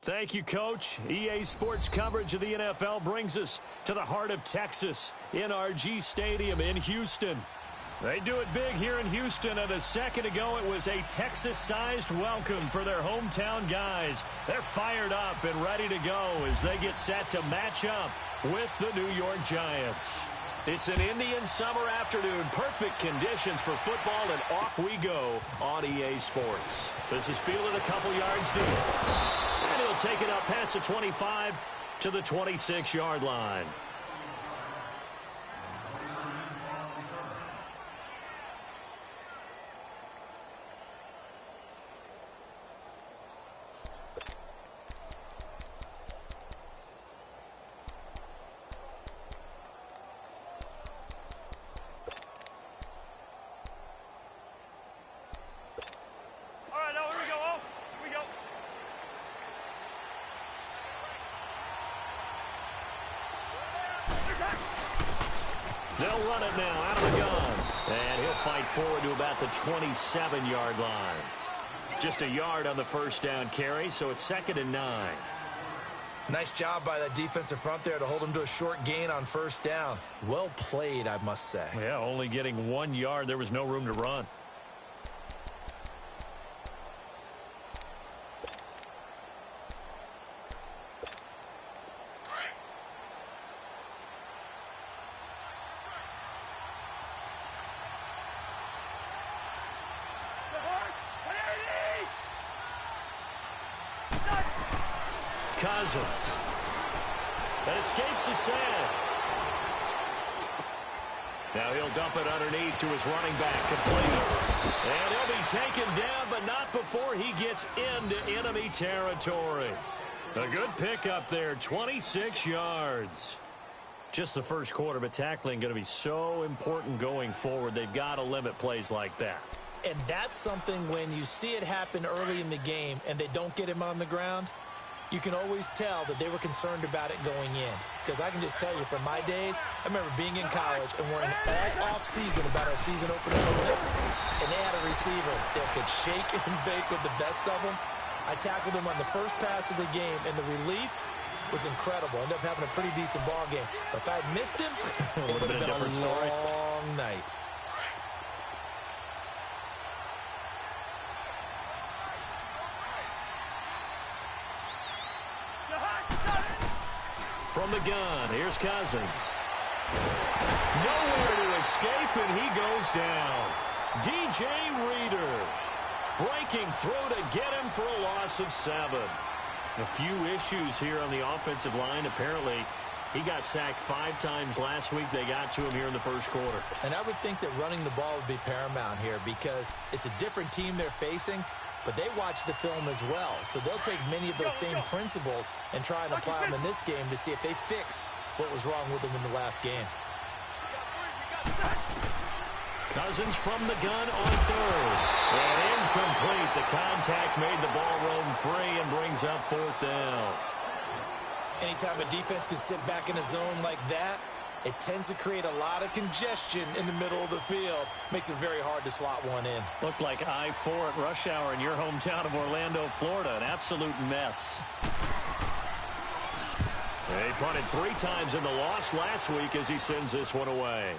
Thank you, Coach. EA Sports coverage of the NFL brings us to the heart of Texas, NRG Stadium in Houston. They do it big here in Houston, and a second ago it was a Texas-sized welcome for their hometown guys. They're fired up and ready to go as they get set to match up with the New York Giants. It's an Indian summer afternoon, perfect conditions for football, and off we go on EA Sports. This is fielded a couple yards deep. And he'll take it up past the 25 to the 26-yard line. They'll run it now out of the gun. And he'll fight forward to about the 27-yard line. Just a yard on the first down carry, so it's 2nd and 9. Nice job by that defensive front there to hold him to a short gain on first down. Well played, I must say. Yeah, only getting 1 yard. There was no room to run. Cousins. That escapes the sand. Now he'll dump it underneath to his running back, complete. And he'll be taken down, but not before he gets into enemy territory. A good pickup there, 26 yards. Just the first quarter, but tackling going to be so important going forward. They've got to limit plays like that. And that's something when you see it happen early in the game and they don't get him on the ground, you can always tell that they were concerned about it going in. Because I can just tell you, from my days, I remember being in college and worrying all off-season about our season opener opponent, and they had a receiver that could shake and bake with the best of them. I tackled him on the first pass of the game, and the relief was incredible. Ended up having a pretty decent ball game. But if I had missed him, it would have been a long night. From the gun, here's Cousins. Nowhere to escape, and he goes down. DJ Reader breaking through to get him for a loss of 7. A few issues here on the offensive line. Apparently, he got sacked 5 times last week. They got to him here in the first quarter. And I would think that running the ball would be paramount here because it's a different team they're facing, but they watch the film as well. So they'll take many of those same principles and try and apply them in this game to see if they fixed what was wrong with them in the last game. Cousins from the gun on third. And incomplete. The contact made the ball roam free and brings up 4th down. Anytime a defense can sit back in a zone like that, it tends to create a lot of congestion in the middle of the field. Makes it very hard to slot one in. Looked like I-4 at rush hour in your hometown of Orlando, Florida. An absolute mess. They punted 3 times in the loss last week as he sends this one away.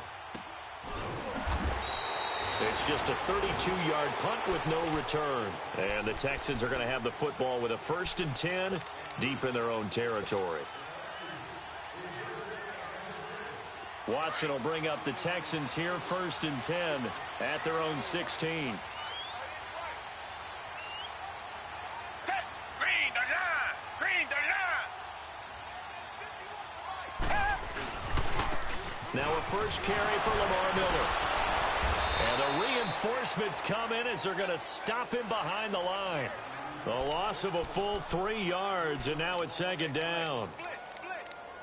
It's just a 32-yard punt with no return. And the Texans are going to have the football with a 1st and 10 deep in their own territory. Watson will bring up the Texans here, 1st and 10 at their own 16. Now a first carry for Lamar Miller. And the reinforcements come in as they're going to stop him behind the line. The loss of a full 3 yards, and now it's 2nd down.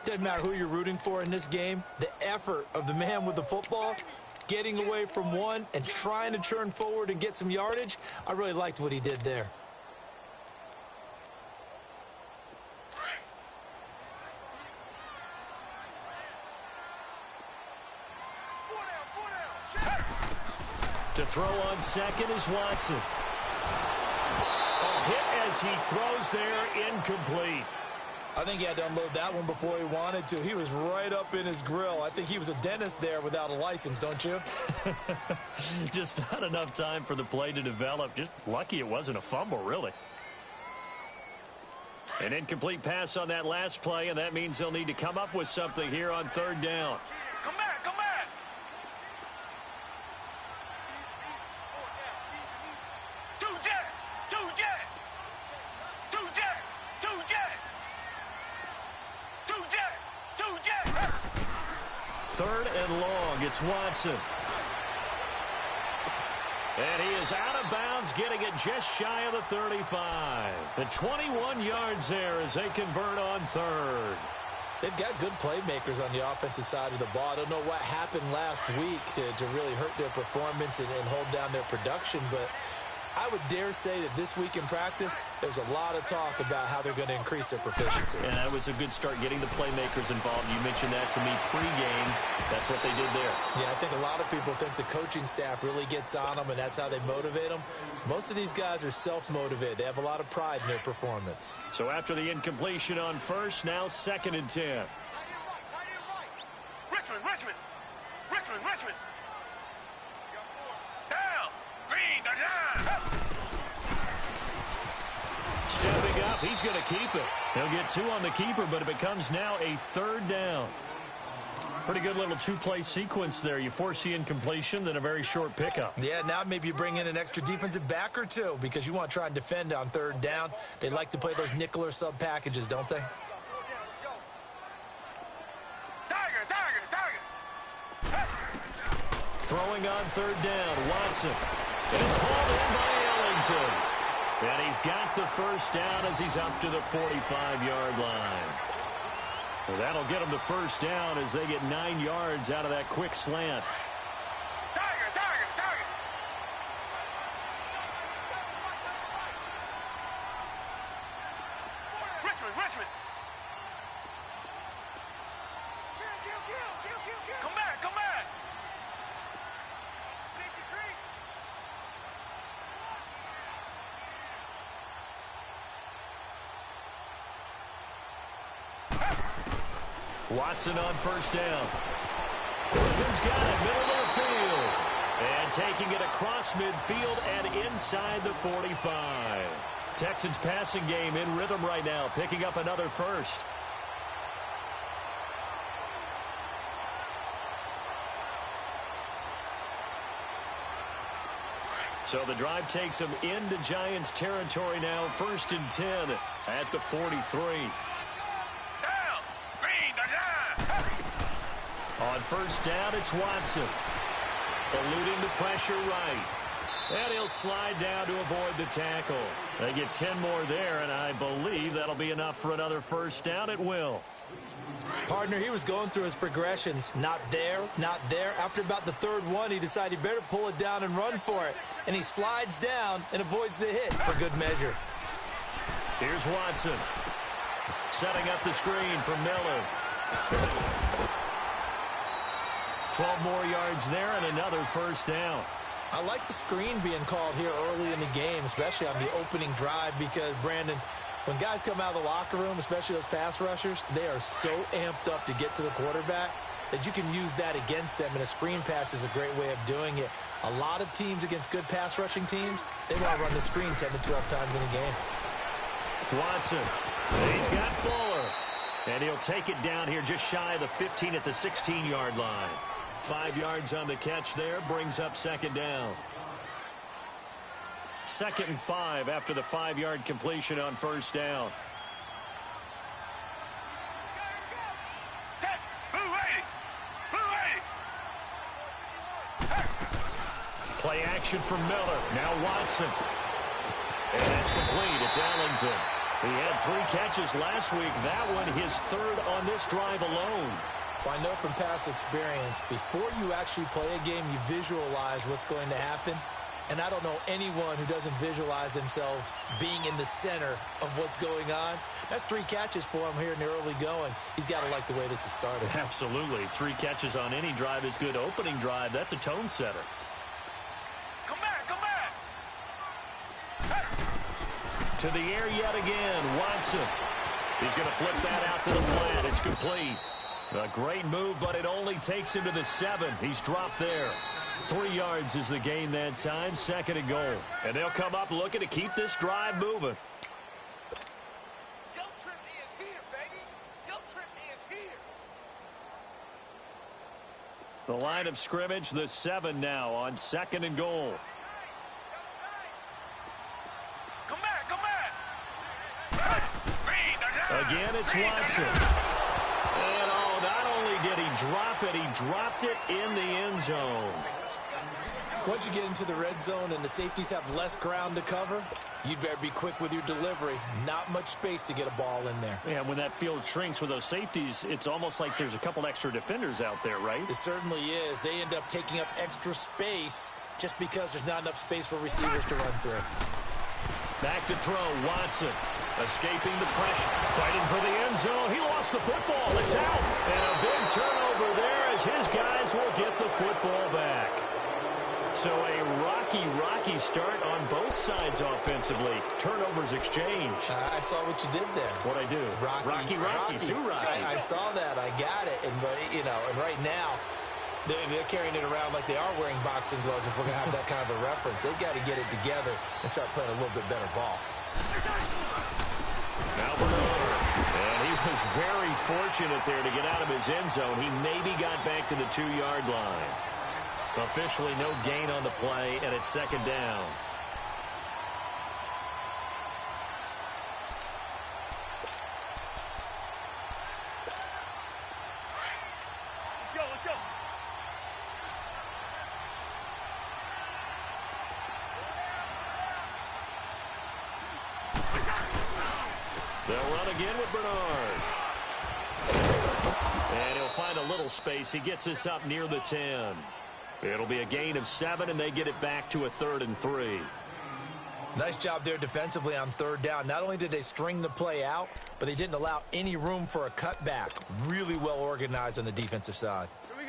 Doesn't matter who you're rooting for in this game. The effort of the man with the football, getting away from one and trying to turn forward and get some yardage, I really liked what he did there. To throw on second is Watson. A hit as he throws there, incomplete. I think he had to unload that one before he wanted to. He was right up in his grill. I think he was a dentist there without a license, don't you? Just not enough time for the play to develop. Just lucky it wasn't a fumble, really. An incomplete pass on that last play, and that means they'll need to come up with something here on third down. Come back, come back. Two jet, two jet, two jet, two jet, two jet, two jet. Third and long, it's Watson. And he is out of bounds, getting it just shy of the 35. The 21 yards there as they convert on third. They've got good playmakers on the offensive side of the ball. I don't know what happened last week to really hurt their performance and hold down their production, but I would dare say that this week in practice, there's a lot of talk about how they're going to increase their proficiency. And that was a good start, getting the playmakers involved. You mentioned that to me pregame. That's what they did there. Yeah, I think a lot of people think the coaching staff really gets on them, and that's how they motivate them. Most of these guys are self-motivated. They have a lot of pride in their performance. So after the incompletion on first, now 2nd and 10. Richmond, Richmond, Richmond, Richmond. Down, green, down. Stepping up, he's going to keep it. He'll get 2 on the keeper, but it becomes now a 3rd down. Pretty good little 2-play sequence there. You force the incompletion, then a very short pickup. Yeah, now maybe you bring in an extra defensive back or two because you want to try and defend on 3rd down. They like to play those nickel or sub packages, don't they? Tiger, tiger, tiger. Throwing on 3rd down, Watson. And it's hauled in by Ellington. And he's got the first down as he's up to the 45-yard line. Well, that'll get them to first down as they get 9 yards out of that quick slant. Tiger, tiger, tiger. Richmond, Richmond. Come back, come back. Watson on first down. Griffin's got it, middle of the field. And taking it across midfield and inside the 45. Texans passing game in rhythm right now, picking up another first. So the drive takes them into Giants territory now, 1st and 10 at the 43. On first down, it's Watson. Eluding the pressure right. And he'll slide down to avoid the tackle. They get 10 more there, and I believe that'll be enough for another first down. It will. Partner, he was going through his progressions. Not there, not there. After about the 3rd one, he decided he better pull it down and run for it. And he slides down and avoids the hit for good measure. Here's Watson. Setting up the screen for Miller. 12 more yards there and another first down. I like the screen being called here early in the game, especially on the opening drive, because, Brandon, when guys come out of the locker room, especially those pass rushers, they are so amped up to get to the quarterback that you can use that against them, and a screen pass is a great way of doing it. A lot of teams against good pass rushing teams, they want to run the screen 10 to 12 times in a game. Watson, he's got Fuller, and he'll take it down here just shy of the 15 at the 16-yard line. 5 yards on the catch there, brings up 2nd down. 2nd and 5 after the 5-yard completion on first down. Play action from Miller. Now Watson. And that's complete. It's Ellington. He had 3 catches last week. That one his 3rd on this drive alone. Well, I know from past experience, before you actually play a game, you visualize what's going to happen. And I don't know anyone who doesn't visualize themselves being in the center of what's going on. That's 3 catches for him here in the early going. He's got to like the way this has started. Absolutely. 3 catches on any drive is good. Opening drive, that's a tone setter. Come back, come back. To the air yet again, Watson. He's going to flip that out to the flat. It's complete. A great move, but it only takes him to the 7. He's dropped there. 3 yards is the gain that time, 2nd and goal. And they'll come up looking to keep this drive moving. The line of scrimmage, the 7 now on 2nd and goal. Come back, come back. Again, it's Watson. And oh, not only did he drop it, he dropped it in the end zone. Once you get into the red zone and the safeties have less ground to cover, you'd better be quick with your delivery. Not much space to get a ball in there. Yeah, when that field shrinks with those safeties, it's almost like there's a couple extra defenders out there, right? It certainly is. They end up taking up extra space just because there's not enough space for receivers to run through. Back to throw, Watson. Escaping the pressure, fighting for the end zone. He lost the football. It's out. And a big turnover there as his guys will get the football back. So a rocky start on both sides offensively. Turnovers exchanged. I saw what you did there. What'd I do? Rocky. Too rocky. I saw that. I got it. And, and right now, they're carrying it around like they are wearing boxing gloves. If we're going to have that kind of a reference, they've got to get it together and start playing a little bit better ball. Now Bernard. And he was very fortunate there to get out of his end zone. He maybe got back to the 2-yard line. Officially no gain on the play, and it's 2nd down. Let's go. They'll run again with Bernard. And he'll find a little space. He gets this up near the 10. It'll be a gain of 7, and they get it back to a 3rd and 3. Nice job there defensively on 3rd down. Not only did they string the play out, but they didn't allow any room for a cutback. Really well organized on the defensive side.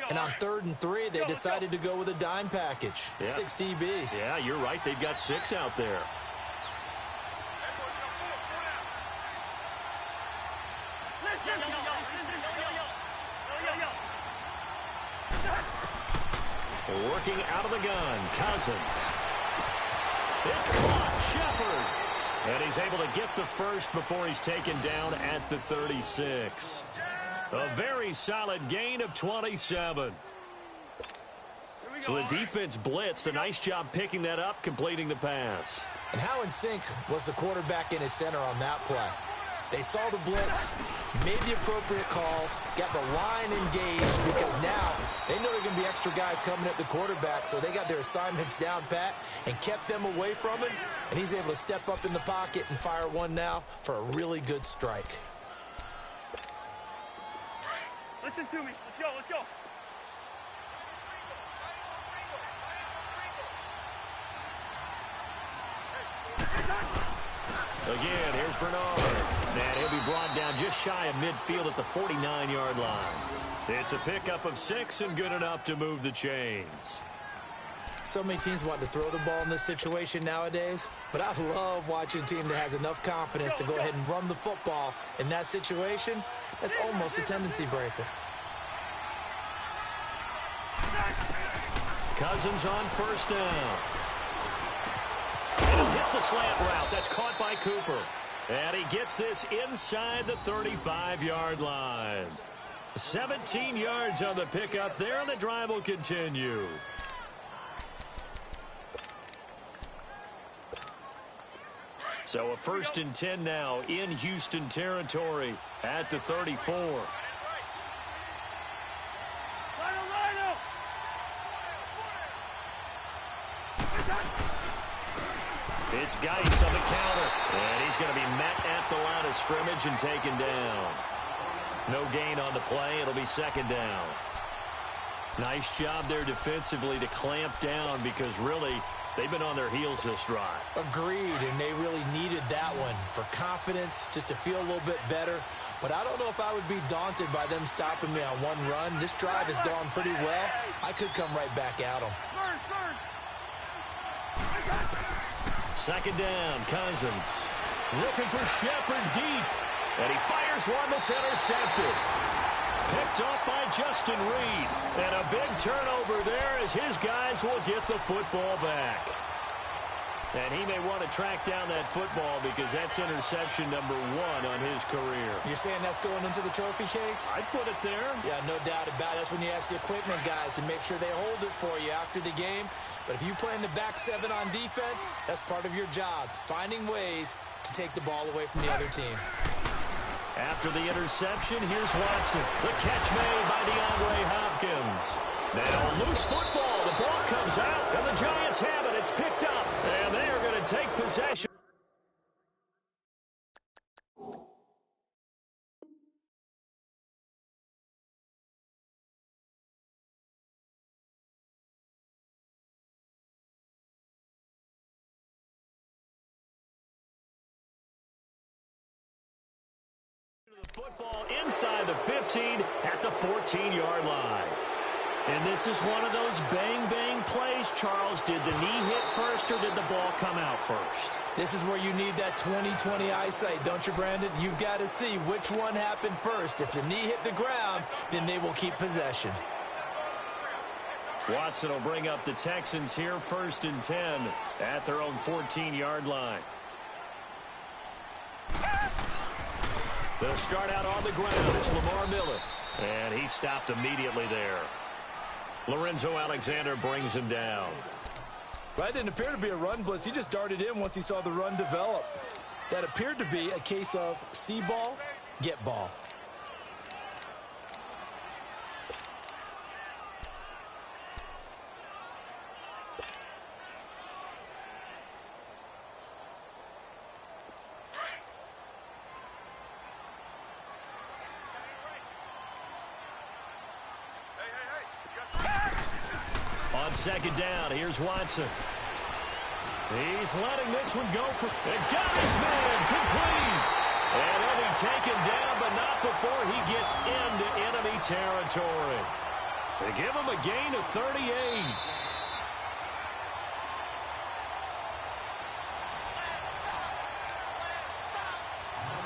And on 3rd and 3, they decided to go with a dime package. Yeah. 6 DBs. Yeah, you're right. They've got 6 out there. Working out of the gun, Cousins. It's caught, Shepard. And he's able to get the first before he's taken down at the 36. A very solid gain of 27. So the defense blitzed. A nice job picking that up, completing the pass. And how in sync was the quarterback in his center on that play? They saw the blitz, made the appropriate calls, got the line engaged because now they know there are going to be extra guys coming at the quarterback, so they got their assignments down pat and kept them away from him, and he's able to step up in the pocket and fire one now for a really good strike. Listen to me. Let's go. Again, here's Bernard. And he'll be brought down just shy of midfield at the 49-yard line. It's a pickup of 6 and good enough to move the chains. So many teams want to throw the ball in this situation nowadays, but I love watching a team that has enough confidence to go ahead and run the football in that situation. That's almost a tendency breaker. Cousins on 1st down. And he'll hit the slant route. That's caught by Cooper. And he gets this inside the 35-yard line. 17 yards on the pickup there, and the drive will continue. So a 1st and 10 now in Houston territory at the 34. It's Geis on the counter, and he's going to be met at the line of scrimmage and taken down. No gain on the play. It'll be 2nd down. Nice job there defensively to clamp down because really they've been on their heels this drive. Agreed, and they really needed that one for confidence, just to feel a little bit better. But I don't know if I would be daunted by them stopping me on one run. This drive has gone pretty well. I could come right back at them. 2nd down, Cousins. Looking for Shepard deep. And he fires one that's intercepted. Picked off by Justin Reed. And a big turnover there as his guys will get the football back. And he may want to track down that football because that's interception number 1 on his career. You're saying that's going into the trophy case? I'd put it there. Yeah, no doubt about it. That's when you ask the equipment guys to make sure they hold it for you after the game. But if you play in the back 7 on defense, that's part of your job, finding ways to take the ball away from the other team. After the interception, here's Watson. The catch made by DeAndre Hopkins. Now, loose football. The ball comes out, and the Giants have it. It's picked up, and they are going to take possession. Football inside the 15 at the 14-yard line. And this is one of those bang-bang plays, Charles. Did the knee hit first or did the ball come out first? This is where you need that 20/20 eyesight, don't you, Brandon? You've got to see which one happened first. If the knee hit the ground, then they will keep possession. Watson will bring up the Texans here 1st and 10 at their own 14-yard line. They'll start out on the ground. It's Lamar Miller. And he stopped immediately there. Lorenzo Alexander brings him down. Well, that didn't appear to be a run blitz. He just darted in once he saw the run develop. That appeared to be a case of see ball, get ball. On 2nd down, here's Watson. He's letting this one go for... And got his man complete. And he'll be taken down, but not before he gets into enemy territory. They give him a gain of 38.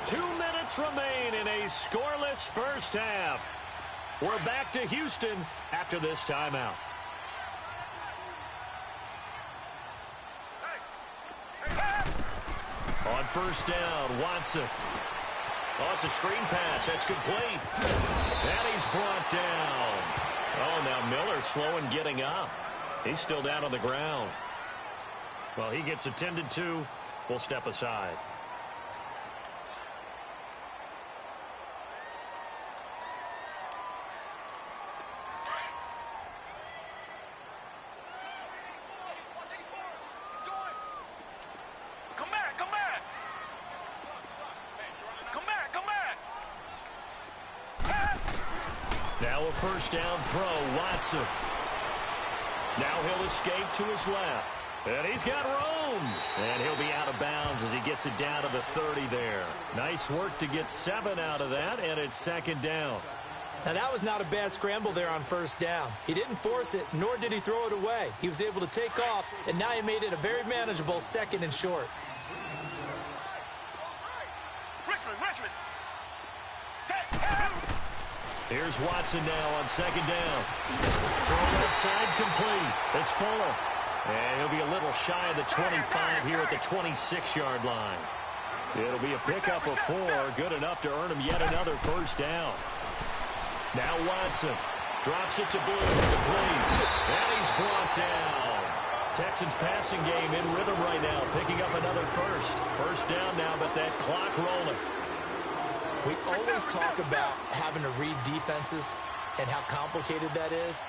Two minutes remain in a scoreless first half. We're back to Houston after this timeout. On 1st down, Watson. Oh, it's a screen pass. That's complete. And he's brought down. Oh, now Miller slow in getting up. He's still down on the ground. Well, he gets attended to. We'll step aside. Now a 1st down throw, Watson. Now he'll escape to his left. And he's got room. And he'll be out of bounds as he gets it down to the 30 there. Nice work to get 7 out of that, and it's 2nd down. Now, that was not a bad scramble there on 1st down. He didn't force it, nor did he throw it away. He was able to take off, and now he made it a very manageable 2nd and short. Richmond. Here's Watson now on 2nd down. Throw left side complete. It's Fuller. And he'll be a little shy of the 25 here at the 26-yard line. It'll be a pickup of 4, good enough to earn him yet another 1st down. Now Watson drops it to Blue, complete. And he's brought down. Texans passing game in rhythm right now, picking up another 1st down now, but that clock rolling. We always talk about having to read defenses and how complicated that is.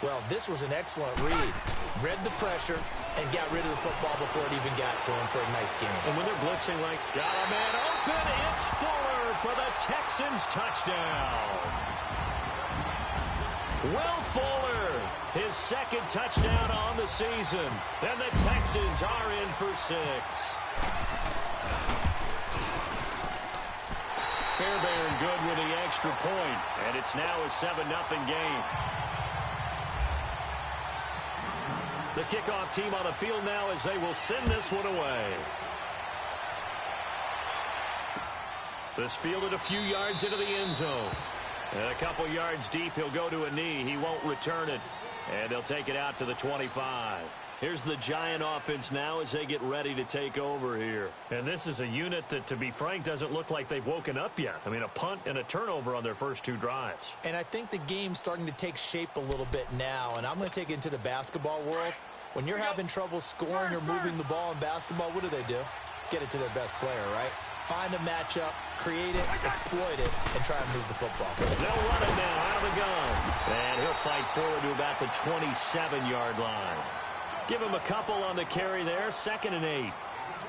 Well, this was an excellent read. Read the pressure and got rid of the football before it even got to him for a nice game. And when they're blitzing like, got a man open, it's Fuller for the Texans touchdown. Will Fuller, his 2nd touchdown on the season. And the Texans are in for 6. Fairbairn good with the extra point, and it's now a 7-0 game. The kickoff team on the field now as they will send this one away. This fielded a few yards into the end zone. And a couple yards deep, he'll go to a knee. He won't return it. And they'll take it out to the 25. Here's the Giant offense now as they get ready to take over here. And this is a unit that, to be frank, doesn't look like they've woken up yet. I mean, a punt and a turnover on their first 2 drives. And I think the game's starting to take shape a little bit now. And I'm going to take it into the basketball world. When you're having trouble scoring or moving the ball in basketball, what do? Get it to their best player, right? Find a matchup, create it, exploit it, and try and move the football. They'll run it now out of the gun. And he'll fight forward to about the 27-yard line. Give him a couple on the carry there, 2nd and 8.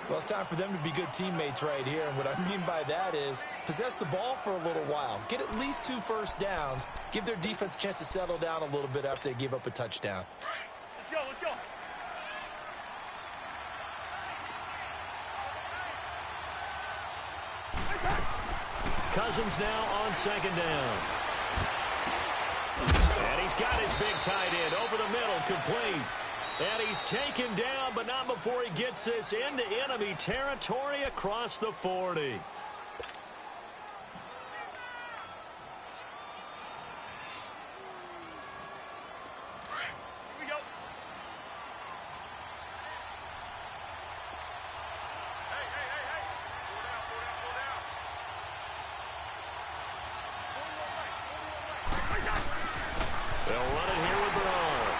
Well, it's time for them to be good teammates right here. And what I mean by that is possess the ball for a little while. Get at least 2 first downs. Give their defense a chance to settle down a little bit after they give up a touchdown. Let's go. Cousins now on 2nd down. And he's got his big tight end over the middle, complete. And he's taken down, but not before he gets this into enemy territory across the 40. Here we go. Hey. Pull down. They'll run it here with Bernard.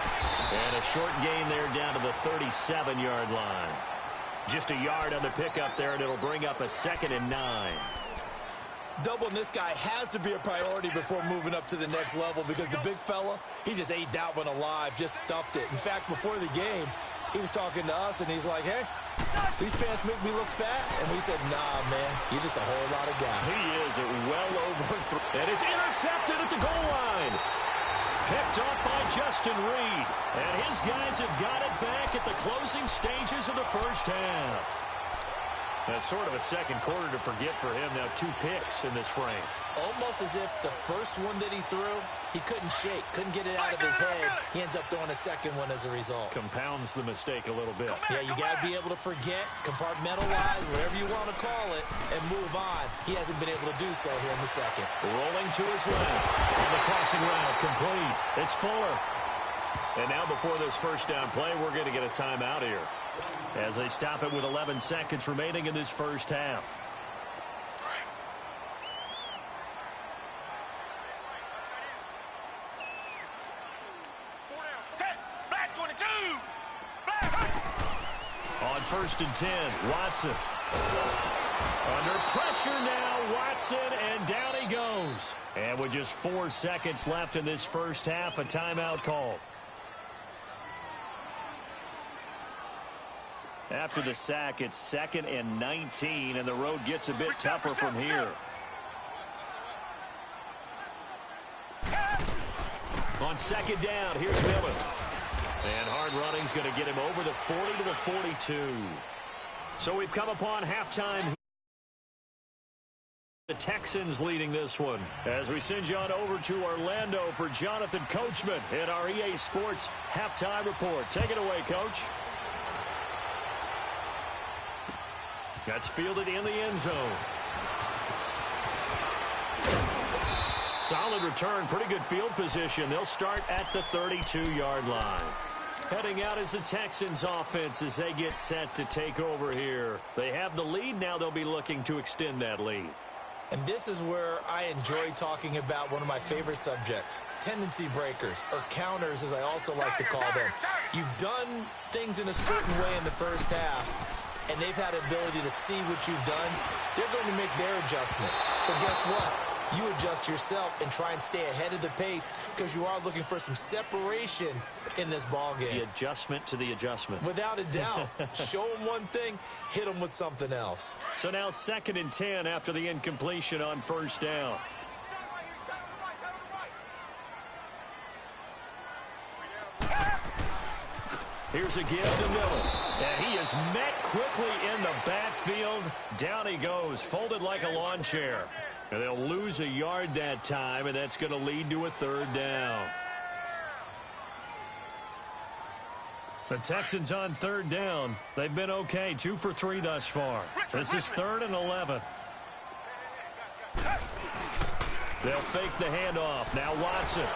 And a short gain there down to the 37-yard line. Just a yard on the pickup there, and it'll bring up a 2nd and 9. Doubling this guy has to be a priority before moving up to the next level because the big fella, he just ate that one alive, just stuffed it. In fact, before the game, he was talking to us, and he's like, hey, these pants make me look fat. And we said, nah, man, you're just a whole lot of guy. He is well over 3. And it's intercepted at the goal line. Picked off by Justin Reed. And his guys have got it back at the closing stages of the first half. That's sort of a second quarter to forget for him. Now 2 picks in this frame. Almost as if the first one that he threw, he couldn't shake, couldn't get it out of his head. He ends up throwing a second one as a result. Compounds the mistake a little bit. Yeah, you got to be able to forget, compartmentalize, whatever you want to call it, and move on. He hasn't been able to do so here in the second. Rolling to his left. And the crossing route complete. It's Fuller. And now before this first down play, we're going to get a timeout here, as they stop it with 11 seconds remaining in this first half. On 1st and 10, Watson. Under pressure now, Watson, and down he goes. And with just 4 seconds left in this first half, a timeout call. After the sack, it's 2nd and 19, and the road gets a bit tougher from here. On 2nd down, here's Miller. And hard running's going to get him over the 40 to the 42. So we've come upon halftime. The Texans leading this one, as we send you on over to Orlando for Jonathan Coachman in our EA Sports halftime report. Take it away, Coach. That's fielded in the end zone. Solid return, pretty good field position. They'll start at the 32-yard line. Heading out is the Texans offense as they get set to take over here. They have the lead. Now they'll be looking to extend that lead. And this is where I enjoy talking about one of my favorite subjects, tendency breakers, or counters as I also like to call them. You've done things in a certain way in the first half, and they've had the ability to see what you've done. They're going to make their adjustments. So guess what? You adjust yourself and try and stay ahead of the pace because you are looking for some separation in this ball game. The adjustment to the adjustment. Without a doubt. Show them one thing, hit them with something else. So now 2nd and 10 after the incompletion on 1st down. Here's a give to Miller. And he is met quickly in the backfield. Down he goes, folded like a lawn chair. And they'll lose a yard that time, and that's going to lead to a 3rd down. The Texans on 3rd down. They've been okay, 2 for 3 thus far. This is 3rd and 11. They'll fake the handoff. Now Watson.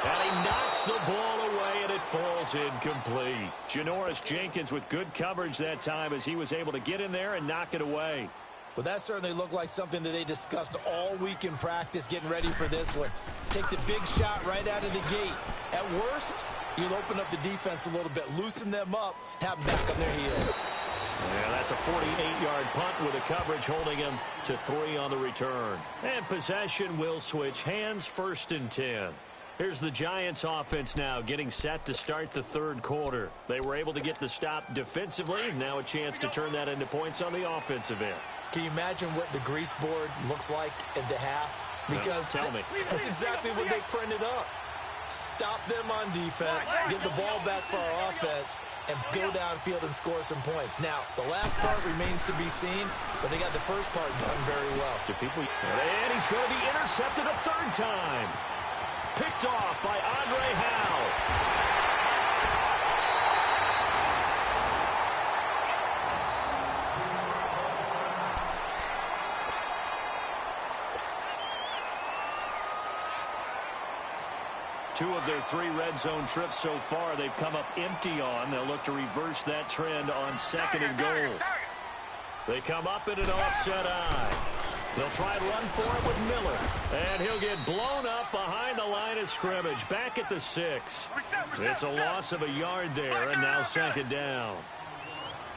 And he knocks the ball away, and it falls incomplete. Janoris Jenkins with good coverage that time as he was able to get in there and knock it away. Well, that certainly looked like something that they discussed all week in practice getting ready for this one. Take the big shot right out of the gate. At worst, you'll open up the defense a little bit, loosen them up, have them back on their heels. Yeah, that's a 48-yard punt with a coverage holding him to 3 on the return. And possession will switch hands, 1st and 10. Here's the Giants offense now getting set to start the third quarter. They were able to get the stop defensively. Now a chance to turn that into points on the offensive end. Can you imagine what the grease board looks like at the half? Because tell me. That's exactly what they printed up. Stop them on defense, get the ball back for our offense, and go downfield and score some points. Now, the last part remains to be seen, but they got the first part done very well. And he's going to be intercepted a 3rd time. Picked off by Andre Howe. Two of their 3 red zone trips so far they've come up empty on. They'll look to reverse that trend on 2nd and goal. They come up in an offset eye. They'll try and run for it with Miller. And he'll get blown up behind the line of scrimmage. Back at the 6. It's a loss of a yard there, and now 2nd down.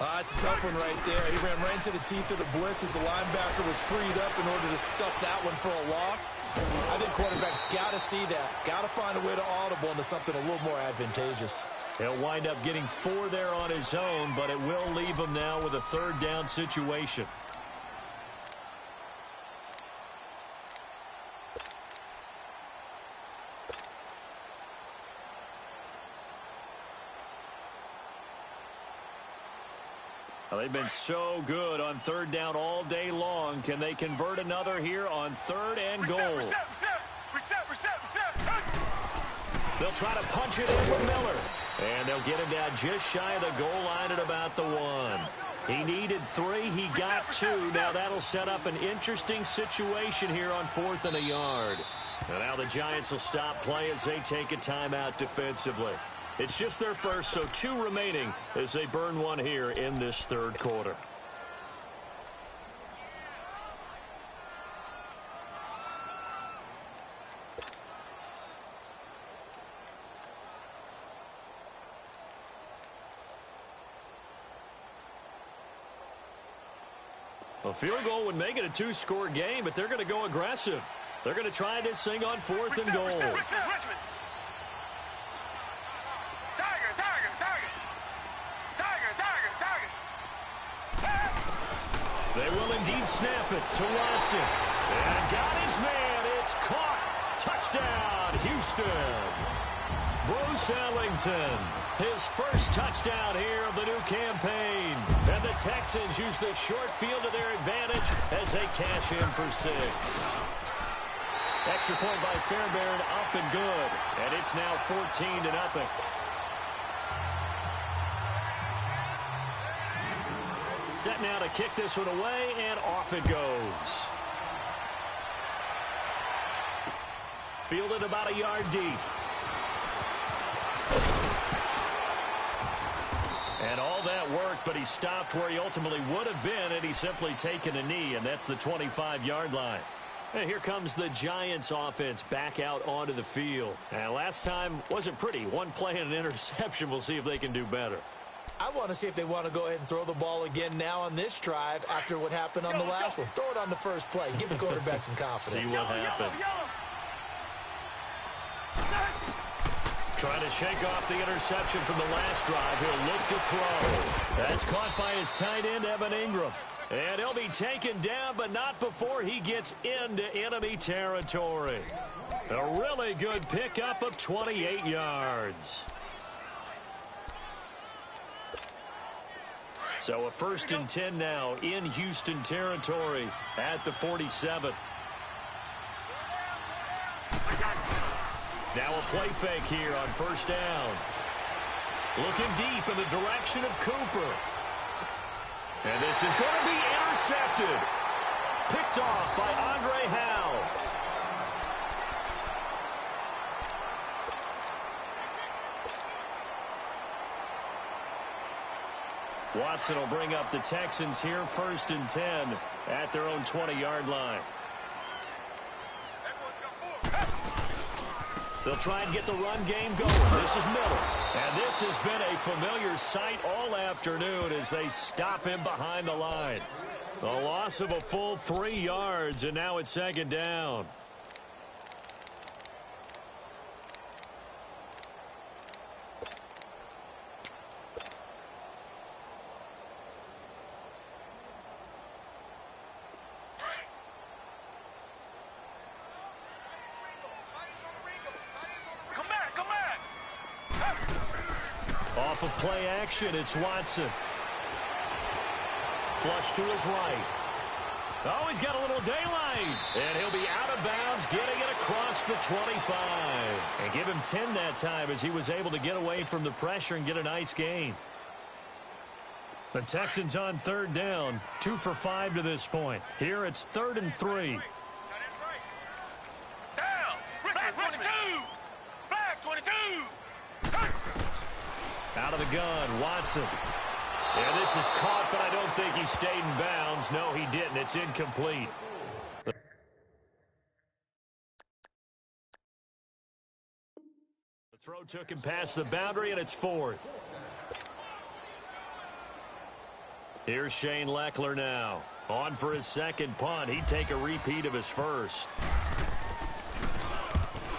That's a tough one right there. He ran right into the teeth of the blitz as the linebacker was freed up in order to stuff that one for a loss. I think quarterbacks got to see that. Got to find a way to audible into something a little more advantageous. He'll wind up getting 4 there on his own, but it will leave him now with a 3rd down situation. Well, they've been so good on 3rd down all day long. Can they convert another here on 3rd and goal? They'll try to punch it in with Miller. And they'll get him down just shy of the goal line at about the 1. He needed 3. He got 2. Now that'll set up an interesting situation here on 4th and a yard. And now the Giants will stop play as they take a timeout defensively. It's just their first, so 2 remaining as they burn 1 here in this 3rd quarter. A field goal would make it a 2-score game, but they're going to go aggressive. They're going to try this thing on 4th and goal. They will indeed snap it to Watson. And got his man. It's caught. Touchdown, Houston. Bruce Ellington, his first touchdown here of the new campaign. And the Texans use the short field to their advantage as they cash in for 6. Extra point by Fairbairn, up and good. And it's now 14-0. Set now to kick this one away, and off it goes. Fielded about a yard deep. And all that work, but he stopped where he ultimately would have been had he simply taken a knee, and that's the 25-yard line. And here comes the Giants offense back out onto the field. And last time wasn't pretty. 1 play and an interception. We'll see if they can do better. I want to see if they want to go ahead and throw the ball again now on this drive after what happened on the last one. Throw it on the first play. Give the quarterback some confidence. See what happens. Trying to shake off the interception from the last drive. He'll look to throw. That's caught by his tight end, Evan Ingram. And he'll be taken down, but not before he gets into enemy territory. A really good pickup of 28 yards. So a 1st and 10 now in Houston territory at the 47. Now a play fake here on 1st down. Looking deep in the direction of Cooper. And this is going to be intercepted. Picked off by Andre Howe. Watson will bring up the Texans here, 1st and 10 at their own 20-yard line. They'll try and get the run game going. This is Miller. And this has been a familiar sight all afternoon as they stop him behind the line. A loss of a full 3 yards, and now it's 2nd down. Off of play action, it's Watson. Flush to his right. Oh, he's got a little daylight. And he'll be out of bounds, getting it across the 25. And give him 10 that time as he was able to get away from the pressure and get a nice gain. The Texans on 3rd down, 2 for 5 to this point. Here it's 3rd and 3. Down. Flag 22. Flag 22. Out of the gun, Watson. Yeah, this is caught, but I don't think he stayed in bounds. No, he didn't. It's incomplete. The throw took him past the boundary, and it's 4th. Here's Shane Leckler now. On for his 2nd punt. He'd take a repeat of his 1st.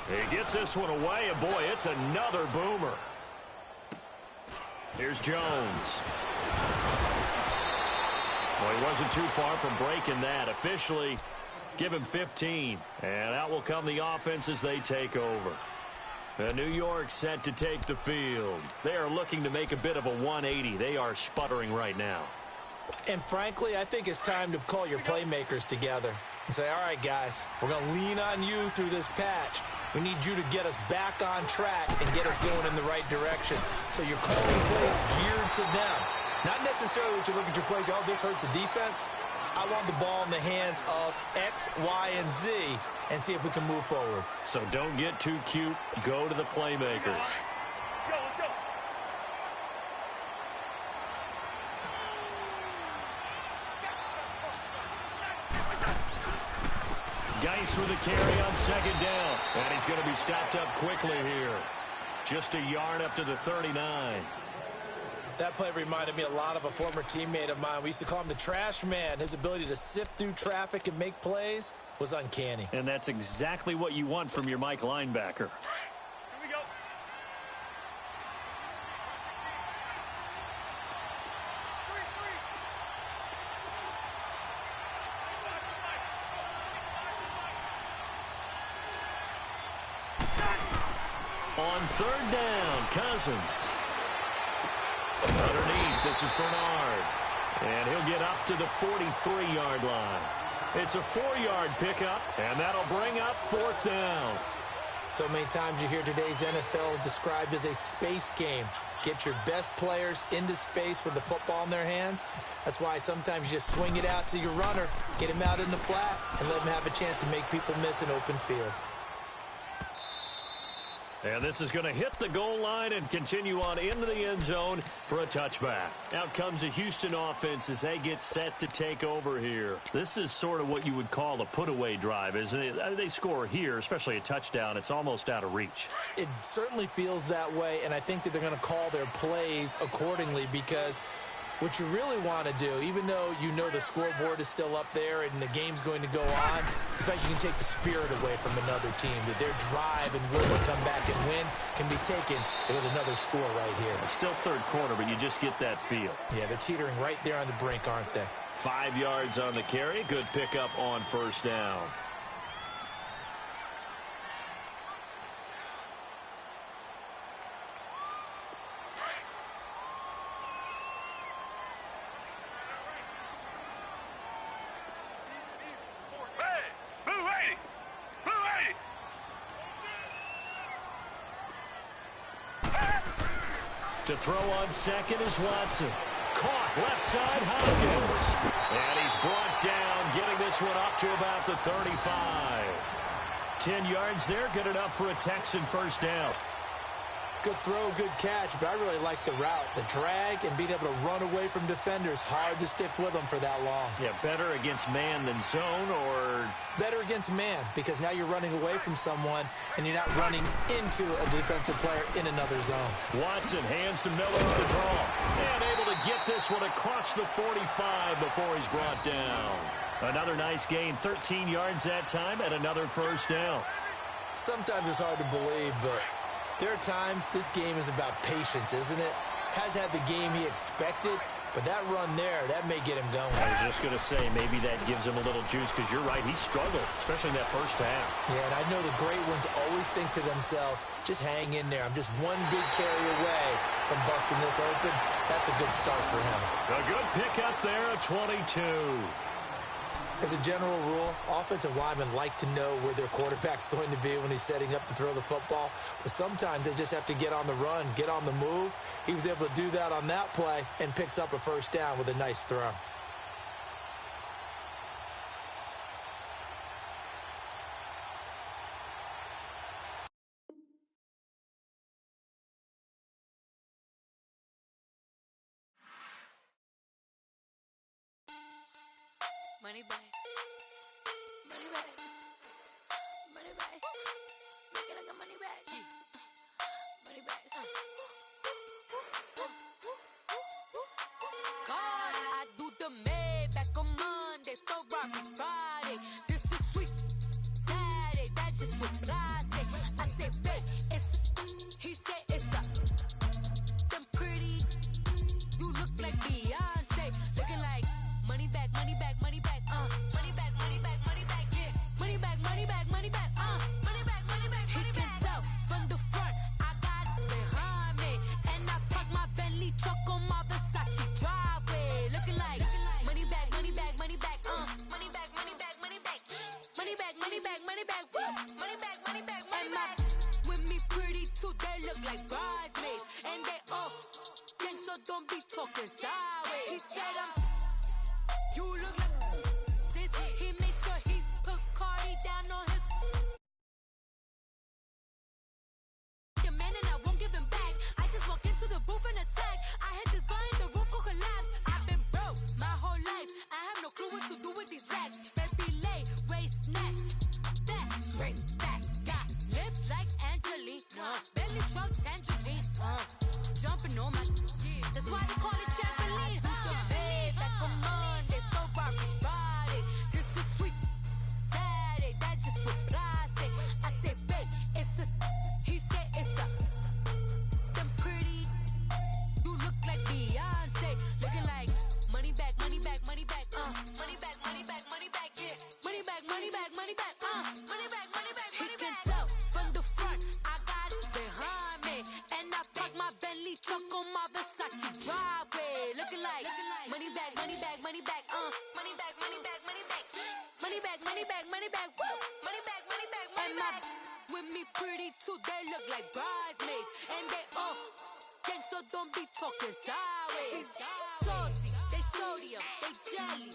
He gets this one away, and boy, it's another boomer. Here's Jones. Well, he wasn't too far from breaking that. Officially, give him 15. And out will come the offense as they take over. New York set to take the field. They are looking to make a bit of a 180. They are sputtering right now. And frankly, I think it's time to call your playmakers together and say, all right, guys, we're going to lean on you through this patch. We need you to get us back on track and get us going in the right direction. So you're calling plays geared to them. Not necessarily what you look at your plays, oh, this hurts the defense. I want the ball in the hands of X, Y, and Z and see if we can move forward. So don't get too cute. Go to the playmakers. Let's go. Geis with a carry on 2nd down. And he's going to be stopped up quickly here. Just a yard up to the 39. That play reminded me a lot of a former teammate of mine. We used to call him the trash man. His ability to sift through traffic and make plays was uncanny. And that's exactly what you want from your Mike linebacker. Here we go. On 3rd down, Cousins. Underneath, this is Bernard. And he'll get up to the 43-yard line. It's a 4-yard pickup, and that'll bring up 4th down. So many times you hear today's NFL described as a space game. Get your best players into space with the football in their hands. That's why sometimes you just swing it out to your runner, get him out in the flat, and let him have a chance to make people miss an open field. And this is going to hit the goal line and continue on into the end zone for a touchback. Out comes the Houston offense as they get set to take over here. This is sort of what you would call a put-away drive, isn't it? They score here, especially a touchdown. It's almost out of reach. It certainly feels that way, and I think that they're going to call their plays accordingly because what you really want to do, even though you know the scoreboard is still up there and the game's going to go on, in fact, you can take the spirit away from another team, that their drive and will to come back and win can be taken with another score right here. It's still 3rd quarter, but you just get that feel. Yeah, they're teetering right there on the brink, aren't they? 5 yards on the carry. Good pickup on 1st down. To throw on 2nd is Watson. Caught left side, Hopkins. And he's brought down, getting this one up to about the 35. 10 yards there, good enough for a Texan first down. Good throw, good catch, but I really like the route. The drag and being able to run away from defenders. Hard to stick with them for that long. Yeah, better against man than zone, or? Better against man, because now you're running away from someone and you're not running into a defensive player in another zone. Watson hands to Miller on the draw. And able to get this one across the 45 before he's brought down. Another nice gain, 13 yards that time, and another first down. Sometimes it's hard to believe, but there are times this game is about patience, isn't it? Has had the game he expected, but that run there, that may get him going. I was just going to say, maybe that gives him a little juice, because you're right, he struggled, especially in that first half. Yeah, and I know the great ones always think to themselves, just hang in there. I'm just one big carry away from busting this open. That's a good start for him. A good pickup there, a 22. As a general rule, offensive linemen like to know where their quarterback's going to be when he's setting up to throw the football. But sometimes they just have to get on the run, get on the move. He was able to do that on that play and picks up a first down with a nice throw. Money back. Money back. Money back. Make it like a money back. Money back. God, I do the Maybach on Monday, Ferrari Friday. This is sweet Saturday. That's just what I say. I say, babe, it's. He said it's a. Them pretty. You look like Beyonce. Looking like money back, money back, money back. Money back, money back, money back, yeah. Money back, money back, money back, money back, money back, money back. He can tell from the front, I got it behind me. And I park my Bentley truck on my Versace driveway. Looking like money back, money back, money back, money back, money back, money back. Money back, money back, money back, woo. Money back, money back, money back. With me pretty too, they look like bridesmaids. And they all gang, so don't be talking sideways. He said you look like this. He makes sure he put Cardi down on his the man, and I won't give him back. I just walk into the booth and attack. I hit this bar in the roof will collapse. I've been broke my whole life. I have no clue what to do with these racks. Baby lay, waist snatch, that straight back. Got lips like Angelina, belly truck tangerine. Jumping on my, that's why they call it trampoline. Back on Monday, Ferrari Friday. This is sweet Saturday. That's just what I say. I say, babe, it's a. He said it's a. Them pretty. You look like Beyonce. Looking like money back, money back, money back. Money back, money back, money back. Yeah. Money back, money back, money back. Money back, money back, money back. He can tell from the front, I got it behind me, and I park my Bentley truck on my Versace driveway. Looking like money back, money back, money back. Money back, money back, money back. Money back, money back, money back. Woo. Money back, money back, money back. With me pretty too, they look like bridesmaids, and they all gang, so don't be talking sideways. Salty, they sodium, they jelly.